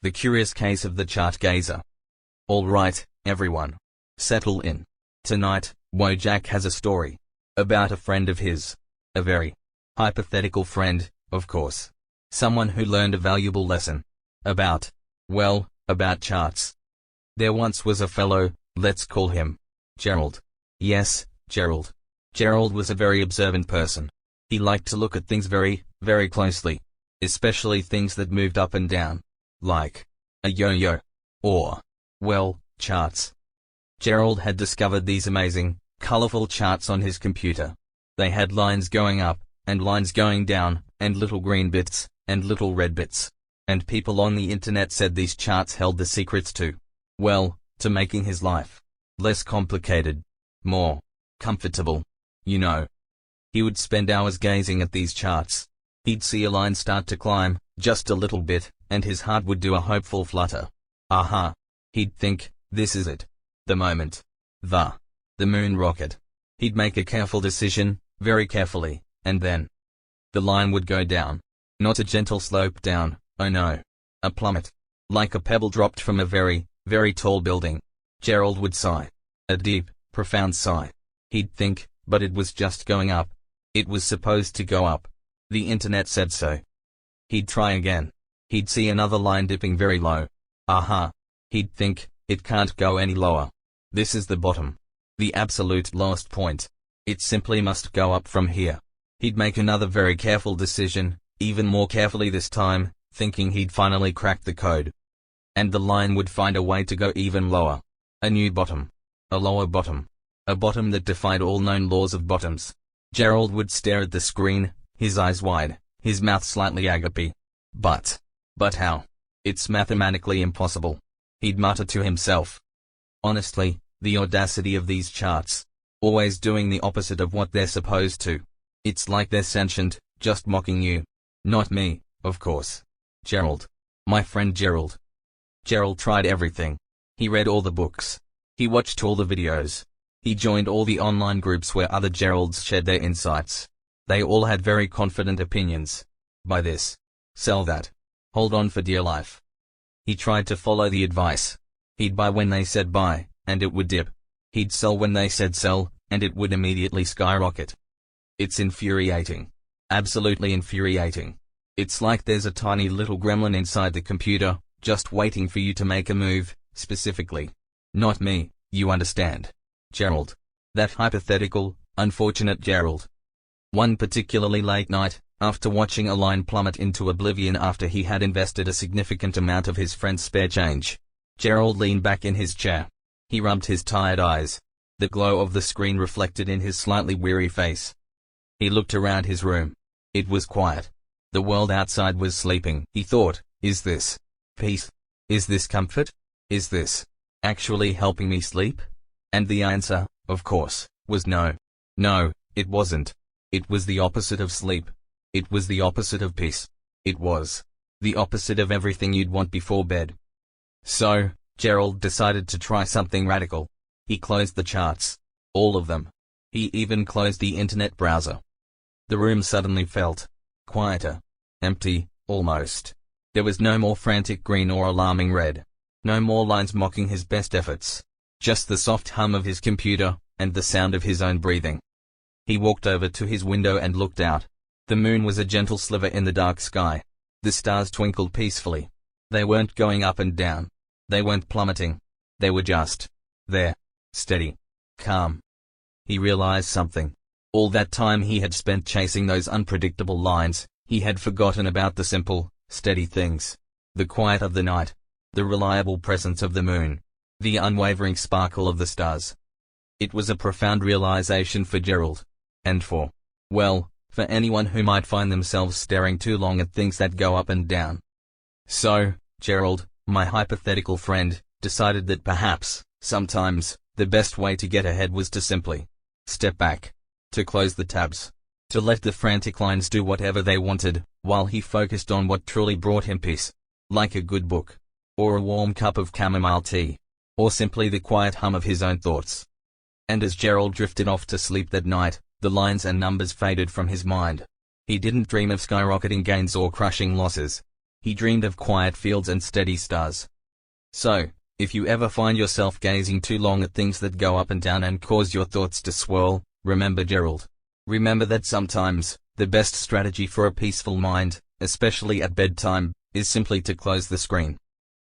The Curious Case of the Chart Gazer. All right, everyone. Settle in. Tonight, Wojak has a story. About a friend of his. A very hypothetical friend, of course. Someone who learned a valuable lesson. About charts. There once was a fellow, let's call him Gerald. Yes, Gerald. Gerald was a very observant person. He liked to look at things very, very closely. Especially things that moved up and down. Like a yo-yo. Or, charts. Gerald had discovered these amazing, colorful charts on his computer. They had lines going up, and lines going down, and little green bits, and little red bits. And people on the internet said these charts held the secrets to making his life less complicated, more comfortable. You know. He would spend hours gazing at these charts. He'd see a line start to climb, just a little bit, and his heart would do a hopeful flutter. Aha! He'd think, this is it. The moment. The moon rocket. He'd make a careful decision, very carefully, and then the line would go down. Not a gentle slope down, oh no. A plummet. Like a pebble dropped from a very, very tall building. Gerald would sigh. A deep, profound sigh. He'd think, but it was just going up. It was supposed to go up. The internet said so. He'd try again. He'd see another line dipping very low. Aha! He'd think, it can't go any lower. This is the bottom. The absolute lowest point. It simply must go up from here. He'd make another very careful decision, even more carefully this time, thinking he'd finally cracked the code. And the line would find a way to go even lower. A new bottom. A lower bottom. A bottom that defied all known laws of bottoms. Gerald would stare at the screen, his eyes wide, his mouth slightly agape. But how? It's mathematically impossible. He'd mutter to himself. Honestly, the audacity of these charts. Always doing the opposite of what they're supposed to. It's like they're sentient, just mocking you. Not me, of course. Gerald. My friend Gerald. Gerald tried everything. He read all the books. He watched all the videos. He joined all the online groups where other Geralds shared their insights. They all had very confident opinions. Buy this. Sell that. Hold on for dear life. He tried to follow the advice. He'd buy when they said buy, and it would dip. He'd sell when they said sell, and it would immediately skyrocket. It's infuriating. Absolutely infuriating. It's like there's a tiny little gremlin inside the computer, just waiting for you to make a move, specifically. Not me, you understand. Gerald. That hypothetical, unfortunate Gerald. One particularly late night, after watching a line plummet into oblivion after he had invested a significant amount of his friend's spare change, Gerald leaned back in his chair. He rubbed his tired eyes. The glow of the screen reflected in his slightly weary face. He looked around his room. It was quiet. The world outside was sleeping. He thought, is this peace? Is this comfort? Is this actually helping me sleep? And the answer, of course, was no. No, it wasn't. It was the opposite of sleep. It was the opposite of peace. It was the opposite of everything you'd want before bed. So, Gerald decided to try something radical. He closed the charts. All of them. He even closed the internet browser. The room suddenly felt quieter. Empty, almost. There was no more frantic green or alarming red. No more lines mocking his best efforts. Just the soft hum of his computer, and the sound of his own breathing. He walked over to his window and looked out. The moon was a gentle sliver in the dark sky. The stars twinkled peacefully. They weren't going up and down. They weren't plummeting. They were just there. Steady. Calm. He realized something. All that time he had spent chasing those unpredictable lines, he had forgotten about the simple, steady things. The quiet of the night. The reliable presence of the moon. The unwavering sparkle of the stars. It was a profound realization for Gerald. And for anyone who might find themselves staring too long at things that go up and down. So, Gerald, my hypothetical friend, decided that perhaps, sometimes, the best way to get ahead was to simply step back. To close the tabs. To let the frantic lines do whatever they wanted, while he focused on what truly brought him peace. Like a good book. Or a warm cup of chamomile tea. Or simply the quiet hum of his own thoughts. And as Gerald drifted off to sleep that night, the lines and numbers faded from his mind. He didn't dream of skyrocketing gains or crushing losses. He dreamed of quiet fields and steady stars. So, if you ever find yourself gazing too long at things that go up and down and cause your thoughts to swirl, remember Gerald. Remember that sometimes, the best strategy for a peaceful mind, especially at bedtime, is simply to close the screen.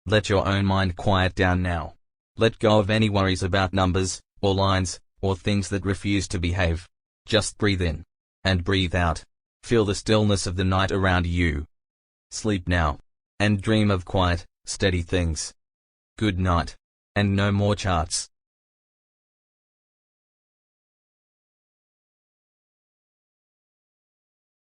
Let your own mind quiet down now. Let go of any worries about numbers, or lines, or things that refuse to behave. Just breathe in. And breathe out. Feel the stillness of the night around you. Sleep now. And dream of quiet, steady things. Good night. And no more charts.